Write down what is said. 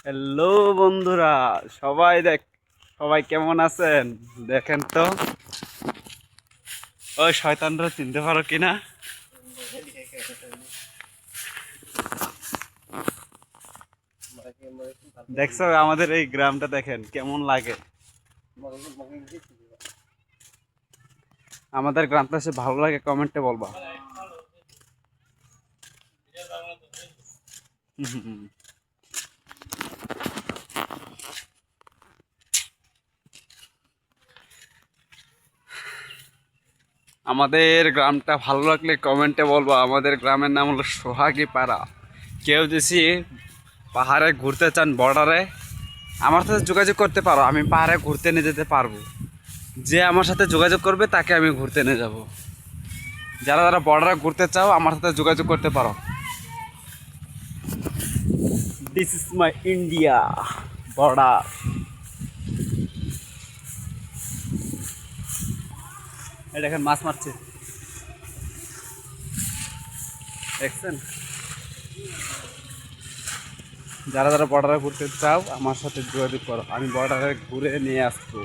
Hello বন্ধুরা, সবাই কেমন আছেন? দেখেন তো ওই শয়তানরা চিনতে পারো কিনা? দেখছো আমাদের এই গ্রামটা দেখেন কেমন লাগে। আমাদের গ্রামটা সে ভালো লাগে কমেন্টে বলবা। আমাদের গ্রামটা ভালো লাগলে কমেন্টে বলবো। আমাদের গ্রামের নাম হলো সোহাগী পাড়া। কেউ যদি পাহাড়ে ঘুরতে চান বর্ডারে, আমার সাথে যোগাযোগ করতে পারো, আমি পাহাড়ে ঘুরতে নিয়ে যেতে পারবো। যে আমার সাথে যোগাযোগ করবে তাকে আমি ঘুরতে নিয়ে যাব। যারা যারা বর্ডারে ঘুরতে চাও আমার সাথে যোগাযোগ করতে পারো। This is my India border. এটা এখন মাছ মারছে, দেখছেন? যারা যারা বর্ডারে ঘুরতে চাও আমার সাথে যোগাযোগ করো, আমি বর্ডারে ঘুরে নিয়ে আসবো।